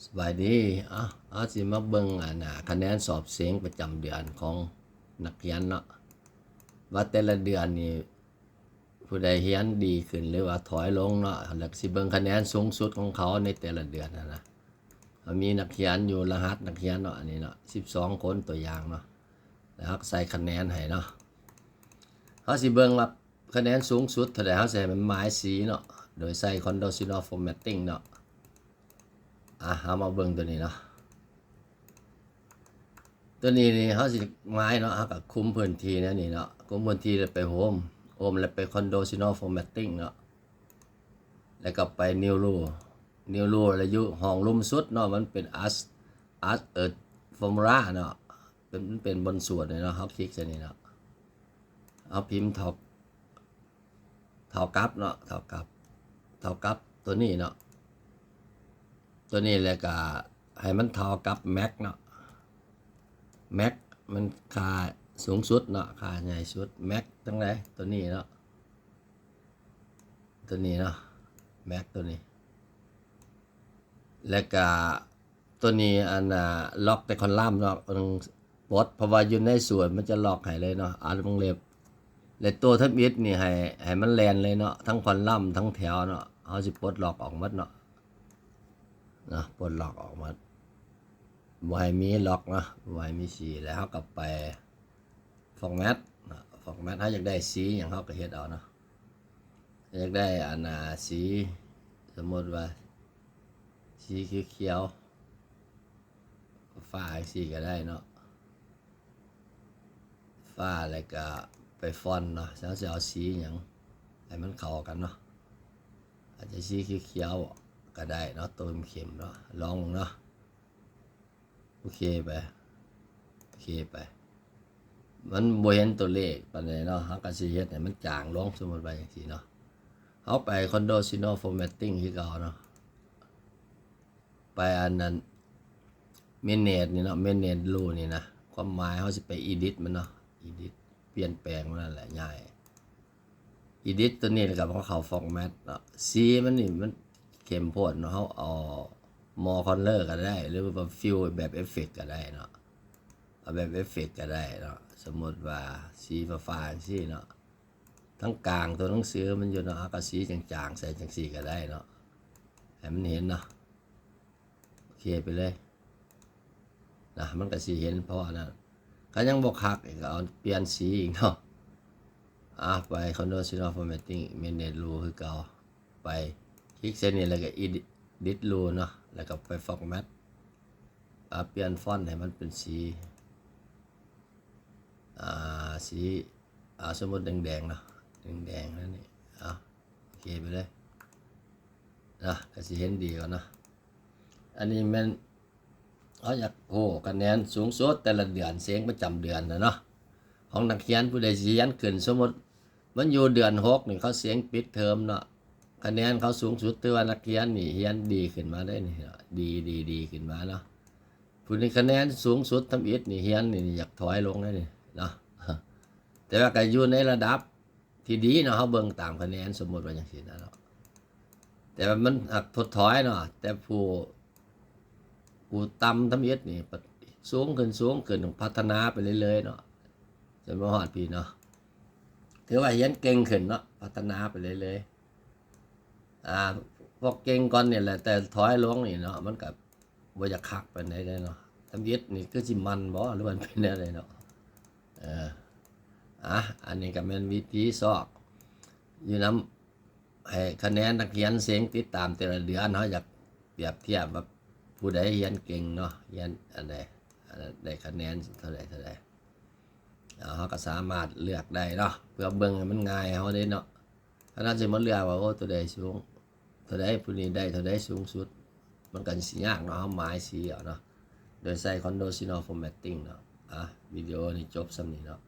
สบายดีสิมาเบิ่งคะแนนสอบเสียงประจำเดือนของนักเรียนเนาะว่าแต่ละเดือนนี่ผู้ใดเรียนดีขึ้นหรือว่าถอยลงเนาะแล้วสิเบิ่งคะแนนสูงสุดของเขาในแต่ละเดือนนะมีนักเรียนอยู่รหัสนักเรียนเนาะอันนี้เนาะ12คนตัวอย่างเนาะแล้วใส่คะแนนให้เนาะเฮาสิเบิ่งว่าคะแนนสูงสุดเท่าใดเฮาสิให้มันหมายสีเนาะโดยใส่ conditional formatting เนาะเอามาเบิ่งตัวนี้เนาะตัวนี้นี่เขาสิไม้เนาะเขาก็คุมพื้นที่นะนี่เนาะคุมพื้นที่แล้วไปโฮมแล้วไป conditional formatting เนาะแล้วก็ไป new rule แล้วอยู่ห้องลุ่มสุดเนาะมันเป็น as formula เนาะเป็นบนส่วนเนาะเขาคลิกใส่นี่เนาะเอาพิมพ์เท่ากับเนาะเท่ากับตัวนี้เนาะตัวนี้แล้วก็ให้มันเท่ากับ max เนาะmax มันค่าสูงสุดเนาะค่าใหญ่สุด max ตั้งไหนตัวนี้เนาะmax ตัวนี้แล้วก็ตัวนี้ล็อกแต่คอนลัมน์เนาะปลดเพราะว่าอยู่ในส่วนมันจะล็อกให้เลยเนาะวงเล็บและตัวทับอิฐนี่ให้มันแลนเลยเนาะทั้งคอนลัมน์ทั้งแถวเนาะเฮาสิปลดล็อกออกหมดเนาะปลดล็อกออกหมดบ่ให้มีล็อกเนาะบ่ให้มีสีแล้วเฮาก็ไปฟอร์แมตเฮาอยากได้สีหยังเฮาก็เฮ็ดเอาเนาะอยากได้สีสมมุติว่าสีเขียวฟ้าสีก็ได้เนาะฟ้าแล้วก็ไปฟอนต์เนาะแล้วจะเอาสีหยังให้มันเข้ากันเนาะอาจจะสีเขียวก็ได้เนาะตัวเข้มเนาะลองเนาะโอเคไปมันบ่เห็นตัวเลขปานใดเนาะเฮาก็สิเฮ็ดให้มันจางลงสมมุติว่าจังซี่เนาะเฮาไป conditional formatting คือเก่าเนาะไปนั้น manage นี่เนาะ manage rule นี่นะความหมายเฮาสิไป edit มันเนาะ edit เปลี่ยนแปลงมันนั่นแหละง่าย edit ตัวนี้แล้วก็เข้า format เนาะสีมันนี่มันเข้มข้นเนาะเฮาเอา more color ก็ได้หรือว่า fill แบบเอฟเฟกต์ก็ได้เนาะเอาแบบเอฟเฟกต์ก็ได้เนาะสมมุติว่าสีฟ้าๆจังซี่เนาะทั้งกลางตัวหนังสือมันอยู่เนาะก็สีจางๆใส่จังซี่ก็ได้เนาะให้มันเห็นเนาะโอเคไปเลยนะมันก็สิเห็นเพราะนั้นก็ยังบ่คักอีกก็เอาเปลี่ยนสีอีกเนาะไป conditional formatting manage rule คือเก่าไปคลิกเส้นนี้แล้วก็ edit rule เนาะแล้วก็ไป format เปลี่ยนฟอนต์ให้มันเป็นสีสมมุติแดงๆเนาะแดงนั่นนี่โอเคไปเลยนะก็สิเห็นดีกว่านะอันนี้มันเขาอยากคะแนนสูงสุดแต่ละเดือนเสียงประจำเดือนนะเนาะของนักเรียนผู้ใดสิเรียนขึ้นสมมุติมันอยู่เดือน6นี่เขาเสียงปิดเทอมเนาะคะแนนเขาสูงสุดถือว่านักเรียนนี่เรียนดีขึ้นมาได้นี่ดีขึ้นมาเนาะผู้นี้คะแนนสูงสุดทำอิฐนี่เรียนนี่อยากถอยลงได้นี่เนาะแต่ว่าก็อยู่ในระดับที่ดีเนาะเขาเบิ่งตามคะแนนสมมุติว่าจังซี่นะเนาะแต่ว่ามันถดถอยเนาะแต่ผู้ต่ำทำอิฐนี่สูงขึ้นต้องพัฒนาไปเรื่อยๆเนาะจนมาฮอดพี่เนาะถือว่าเรียนเก่งขึ้นเนาะพัฒนาไปเรื่อยๆพวกเก่งก่อนนี่แหละแต่ถอยลงนี่เนาะมันก็บ่อยากคักปานใดเนาะทำอิฐนี่คือสิมันบ่หรือมันเป็นแนวใดเนาะอันนี้ก็เป็นวิธีสอบอยู่นำให้คะแนนนักเรียนเสียงติดตามแต่ละเดือนเฮาอยากเปรียบเทียบว่าผู้ใดเรียนเก่งเนาะเรียนอันใดได้คะแนนเท่าใดเฮาก็สามารถเลือกได้เนาะเพื่อเบิ่งให้มันง่ายเฮาได้เนาะถ้านั้นสิมาเลือกว่าตัวใดสูงตัวใดผู้นี้ได้เท่าใดสูงสุดมันก็สิยากเนาะเฮาหมายสีเอาเนาะโดยใช้ conditional formatting เนาะวิดีโอนี้จบส่ำนี้เนาะ